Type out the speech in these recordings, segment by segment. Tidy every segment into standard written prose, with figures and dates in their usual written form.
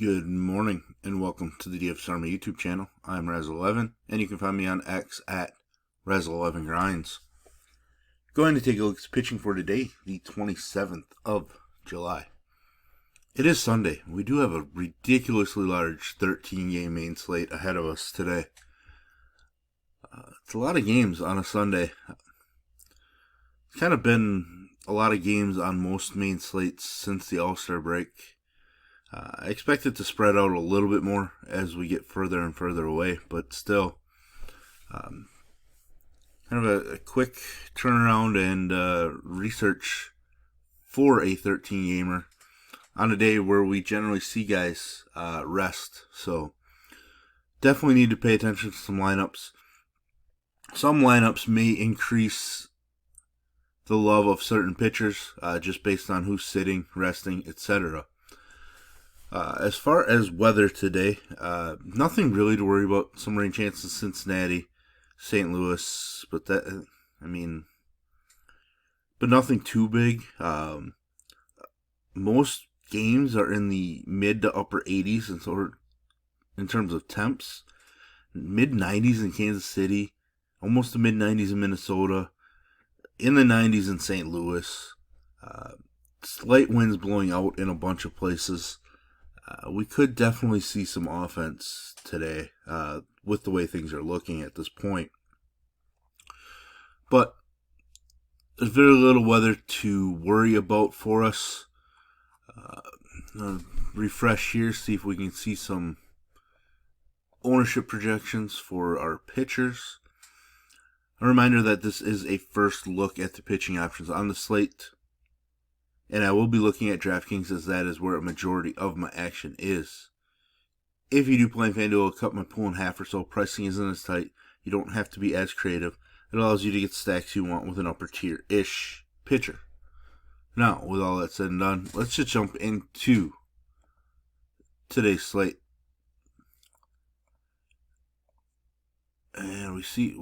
Good morning and welcome to the DFS Army YouTube channel. I'm Razzle11 and you can find me on X at Razzle11Grinds. Going to take a look at pitching for today, the 27th of July. It is Sunday. We do have a ridiculously large 13-game main slate ahead of us today. It's a lot of games on a Sunday. It's kind of been a lot of games on most main slates since the All-Star break. I expect it to spread out a little bit more as we get further and further away, but still, kind of a quick turnaround and research for a 13-gamer on a day where we generally see guys rest. So definitely need to pay attention to some lineups. Some lineups may increase the love of certain pitchers just based on who's sitting, resting, etc. As far as weather today, nothing really to worry about. Some rain chances in Cincinnati, St. Louis, but nothing too big. Most games are in the mid to upper 80s in terms of temps. Mid 90s in Kansas City, almost the mid 90s in Minnesota, in the 90s in St. Louis. Slight winds blowing out in a bunch of places. We could definitely see some offense today with the way things are looking at this point. But there's very little weather to worry about for us. Refresh here, see if we can see some ownership projections for our pitchers. A reminder that this is a first look at the pitching options on the slate. And I will be looking at DraftKings as that is where a majority of my action is. If you do play in FanDuel, I'll cut my pool in half or so. Pricing isn't as tight. You don't have to be as creative. It allows you to get stacks you want with an upper tier-ish pitcher. Now, with all that said and done, let's just jump into today's slate. And we see,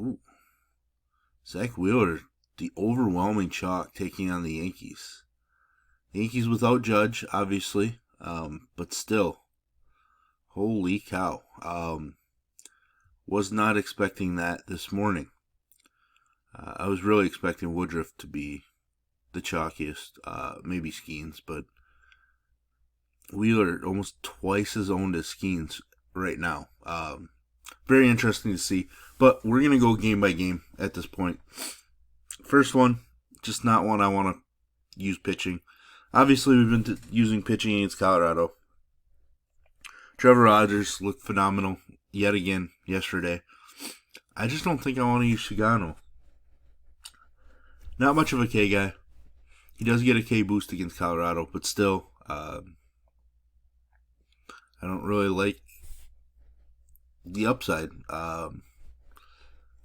Zach Wheeler, the overwhelming chalk taking on the Yankees. Yankees without Judge, obviously, but still, holy cow. Was not expecting that this morning. I was really expecting Woodruff to be the chalkiest, maybe Skeens, but Wheeler almost twice as owned as Skeens right now. Very interesting to see, but we're going to go game by game at this point. First one, just not one I want to use pitching. Obviously, we've been using pitching against Colorado. Trevor Rogers looked phenomenal yet again yesterday. I just don't think I want to use Shigano. Not much of a K guy. He does get a K boost against Colorado, but still, I don't really like the upside.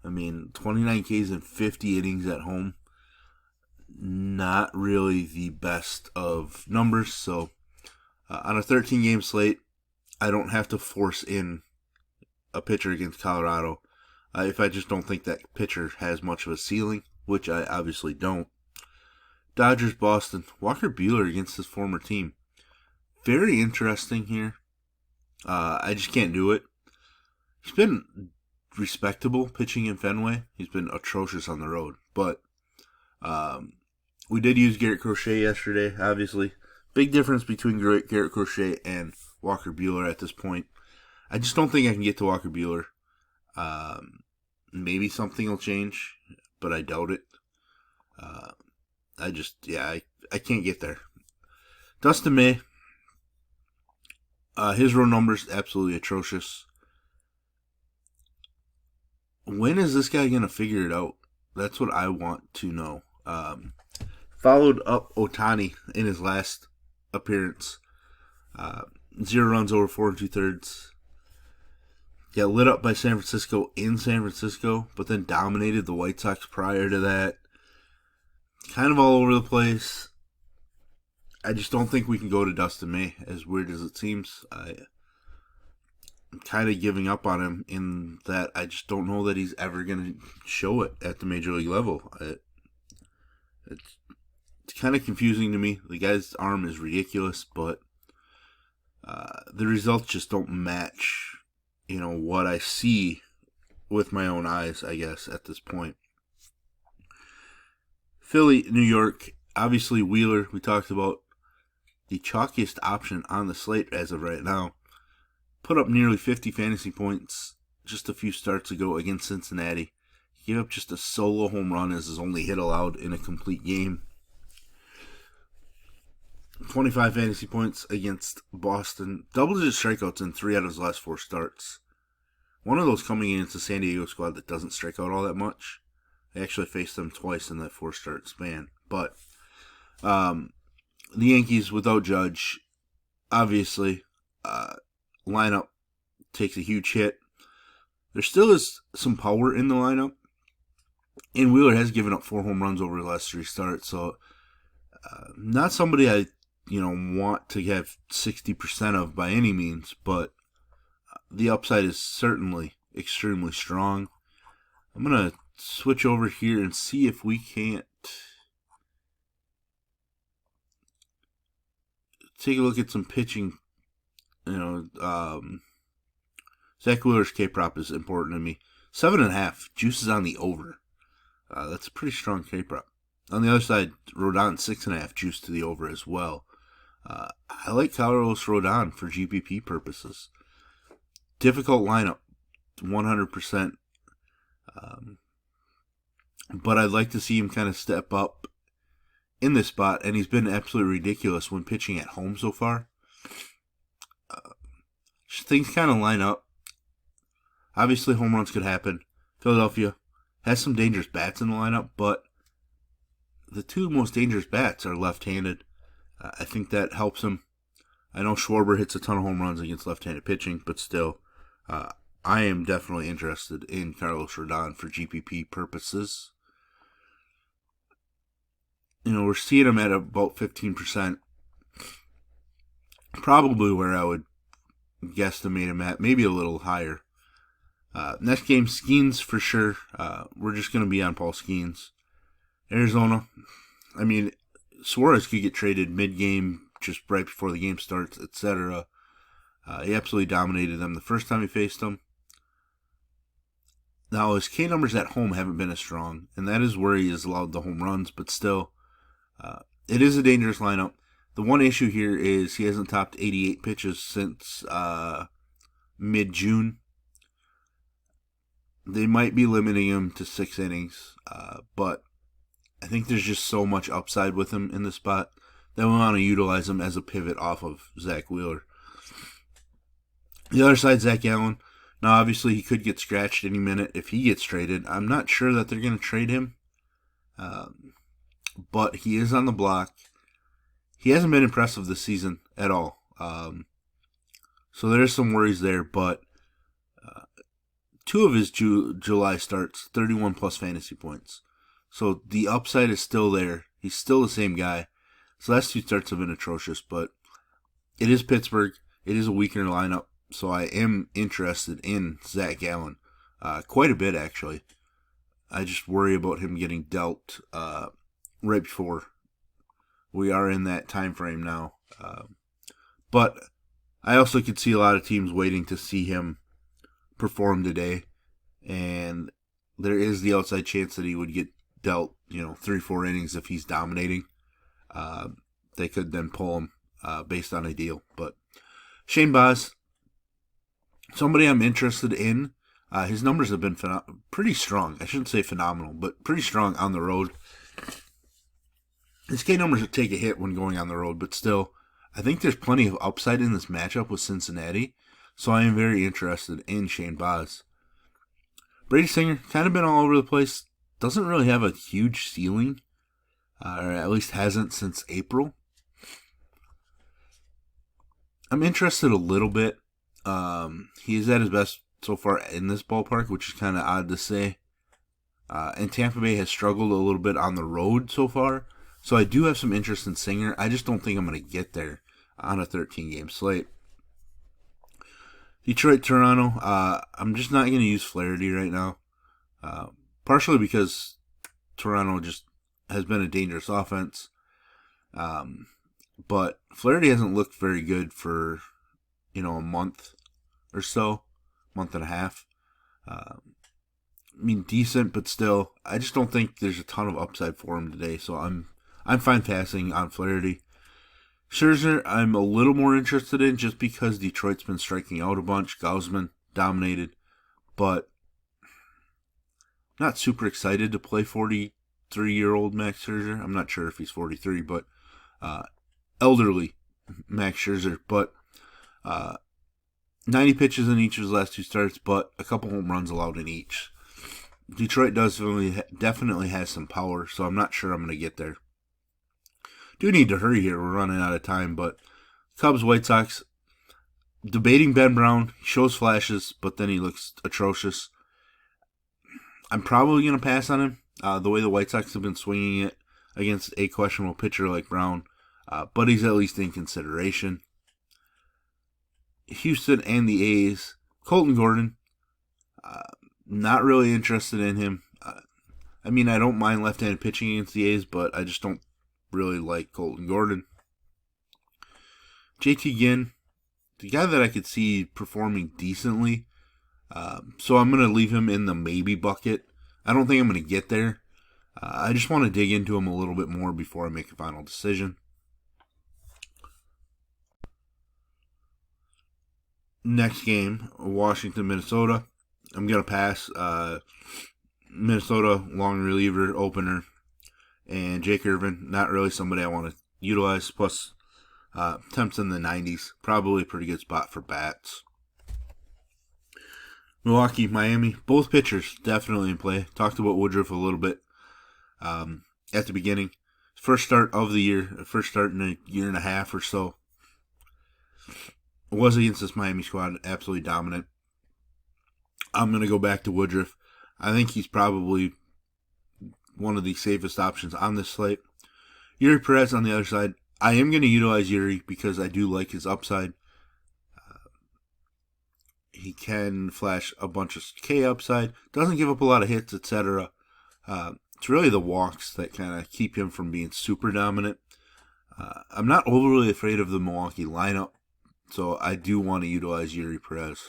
29 Ks and 50 innings at home. Not really the best of numbers, so on a 13-game slate, I don't have to force in a pitcher against Colorado if I just don't think that pitcher has much of a ceiling, which I obviously don't. Dodgers, Boston, Walker Buehler against his former team. Very interesting here. I just can't do it. He's been respectable pitching in Fenway. He's been atrocious on the road, but we did use Garrett Crochet yesterday, obviously. Big difference between Garrett Crochet and Walker Buehler at this point. I just don't think I can get to Walker Buehler. Maybe something will change, but I doubt it. I can't get there. Dustin May, his row numbers absolutely atrocious. When is this guy going to figure it out? That's what I want to know. Followed up Ohtani in his last appearance. 0 runs over 4 2/3. Got lit up by San Francisco in San Francisco, but then dominated the White Sox prior to that. Kind of all over the place. I just don't think we can go to Dustin May, as weird as it seems. I'm kind of giving up on him in that I just don't know that he's ever going to show it at the major league level. It's kind of confusing to me. The guy's arm is ridiculous, but the results just don't match, what I see with my own eyes, I guess, at this point. Philly, New York, obviously Wheeler, we talked about, the chalkiest option on the slate as of right now. Put up nearly 50 fantasy points just a few starts ago against Cincinnati. He gave up just a solo home run as his only hit allowed in a complete game. 25 fantasy points against Boston. Double-digit strikeouts in 3 out of his last 4 starts. One of those coming against the San Diego squad that doesn't strike out all that much. I actually faced them twice in that 4-start span. But the Yankees without Judge, obviously, lineup takes a huge hit. There still is some power in the lineup. And Wheeler has given up 4 home runs over the last 3 starts. So not somebody I want to have 60% of by any means, but the upside is certainly extremely strong. I'm going to switch over here and see if we can't take a look at some pitching. Zach Wheeler's K-prop is important to me. 7.5, juices on the over. That's a pretty strong K-prop. On the other side, Rodon 6.5, juice to the over as well. I like Carlos Rodon for GPP purposes. Difficult lineup, 100%. But I'd like to see him kind of step up in this spot, and he's been absolutely ridiculous when pitching at home so far. Things kind of line up. Obviously, home runs could happen. Philadelphia has some dangerous bats in the lineup, but the 2 most dangerous bats are left-handed. I think that helps him. I know Schwarber hits a ton of home runs against left-handed pitching, but still, I am definitely interested in Carlos Rodon for GPP purposes. We're seeing him at about 15%. Probably where I would guesstimate him at, maybe a little higher. Next game, Skeens for sure. We're just going to be on Paul Skeens. Arizona, Suarez could get traded mid-game, just right before the game starts, etc. He absolutely dominated them the first time he faced them. Now, his K numbers at home haven't been as strong, and that is where he has allowed the home runs, but still, it is a dangerous lineup. The one issue here is he hasn't topped 88 pitches since mid-June. They might be limiting him to 6 innings, but I think there's just so much upside with him in this spot that we want to utilize him as a pivot off of Zach Wheeler. The other side, Zach Allen. Now, obviously, he could get scratched any minute if he gets traded. I'm not sure that they're going to trade him, but he is on the block. He hasn't been impressive this season at all. So there's some worries there, but 2 of his July starts, 31-plus fantasy points. So the upside is still there. He's still the same guy. His last 2 starts have been atrocious, but it is Pittsburgh. It is a weaker lineup, so I am interested in Zach Allen. Quite a bit, actually. I just worry about him getting dealt right before we are in that time frame now. But I also could see a lot of teams waiting to see him perform today, and there is the outside chance that he would get dealt, 3-4 innings if he's dominating. They could then pull him based on a deal. But Shane Baz, somebody I'm interested in. His numbers have been pretty strong. I shouldn't say phenomenal, but pretty strong on the road. His K numbers would take a hit when going on the road, but still, I think there's plenty of upside in this matchup with Cincinnati, so I am very interested in Shane Baz. Brady Singer, kind of been all over the place. Doesn't really have a huge ceiling, or at least hasn't since April. I'm interested a little bit. He is at his best so far in this ballpark, which is kind of odd to say. And Tampa Bay has struggled a little bit on the road so far. So I do have some interest in Singer. I just don't think I'm going to get there on a 13-game slate. Detroit, Toronto. I'm just not going to use Flaherty right now. Partially because Toronto just has been a dangerous offense. But Flaherty hasn't looked very good for a month or so, month and a half. Decent, but still, I just don't think there's a ton of upside for him today. So I'm fine passing on Flaherty. Scherzer, I'm a little more interested in just because Detroit's been striking out a bunch. Gausman dominated, but not super excited to play 43-year-old Max Scherzer. I'm not sure if he's 43, but elderly Max Scherzer. But 90 pitches in each of his last 2 starts, but a couple home runs allowed in each. Detroit definitely has some power, so I'm not sure I'm going to get there. Do need to hurry here. We're running out of time, but Cubs, White Sox, debating Ben Brown. He shows flashes, but then he looks atrocious. I'm probably going to pass on him, the way the White Sox have been swinging it against a questionable pitcher like Brown, but he's at least in consideration. Houston and the A's, Colton Gordon, not really interested in him. I don't mind left-handed pitching against the A's, but I just don't really like Colton Gordon. JT Ginn, the guy that I could see performing decently, so I'm going to leave him in the maybe bucket. I don't think I'm going to get there. I just want to dig into him a little bit more before I make a final decision. Next game, Washington, Minnesota. I'm going to pass. Minnesota, long reliever, opener. And Jake Irvin, not really somebody I want to utilize. Plus, temps in the 90s. Probably a pretty good spot for bats. Milwaukee, Miami, both pitchers definitely in play. Talked about Woodruff a little bit at the beginning. First start of the year. First start in a year and a half or so. It was against this Miami squad. Absolutely dominant. I'm going to go back to Woodruff. I think he's probably one of the safest options on this slate. Yuri Perez on the other side. I am going to utilize Yuri because I do like his upside. He can flash a bunch of K upside. Doesn't give up a lot of hits, etc. It's really the walks that kind of keep him from being super dominant. I'm not overly afraid of the Milwaukee lineup, so I do want to utilize Yuri Perez.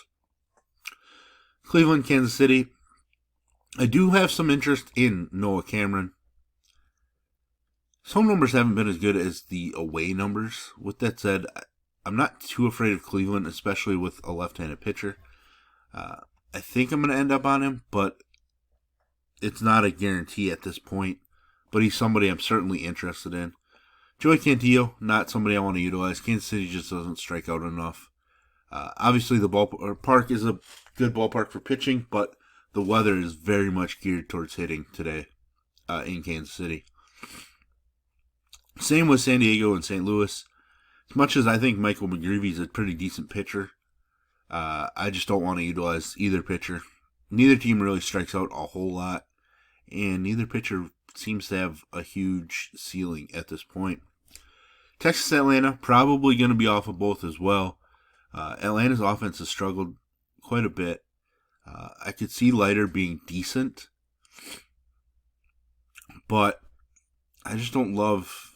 Cleveland, Kansas City. I do have some interest in Noah Cameron. His home numbers haven't been as good as the away numbers. With that said, I'm not too afraid of Cleveland, especially with a left-handed pitcher. I think I'm going to end up on him, but it's not a guarantee at this point. But he's somebody I'm certainly interested in. Joey Cantillo, not somebody I want to utilize. Kansas City just doesn't strike out enough. Obviously, the ballpark is a good ballpark for pitching, but the weather is very much geared towards hitting today in Kansas City. Same with San Diego and St. Louis. As much as I think Michael McGreevy is a pretty decent pitcher, I just don't want to utilize either pitcher. Neither team really strikes out a whole lot, and neither pitcher seems to have a huge ceiling at this point. Texas, Atlanta, probably going to be off of both as well. Atlanta's offense has struggled quite a bit. I could see Leiter being decent, but I just don't love,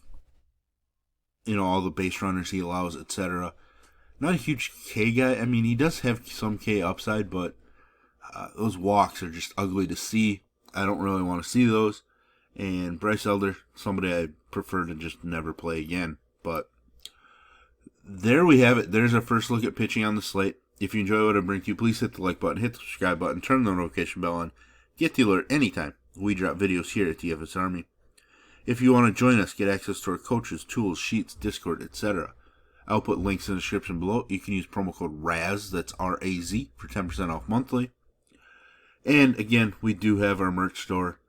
all the base runners he allows, etc. Not a huge K guy. He does have some K upside, but those walks are just ugly to see. I don't really want to see those. And Bryce Elder, somebody I prefer to just never play again. But there we have it. There's our first look at pitching on the slate. If you enjoy what I bring to you, please hit the like button, hit the subscribe button, turn the notification bell on. Get the alert anytime we drop videos here at DFS Army. If you want to join us, get access to our coaches, tools, sheets, Discord, etc. I'll put links in the description below. You can use promo code RAZ, that's R-A-Z, for 10% off monthly. And again, we do have our merch store.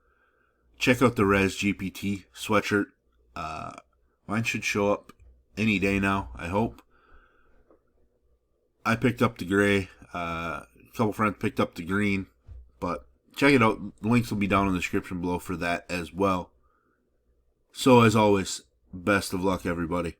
Check out the Raz GPT sweatshirt. Mine should show up any day now, I hope. I picked up the gray. A couple friends picked up the green. But check it out. The links will be down in the description below for that as well. So as always, best of luck, everybody.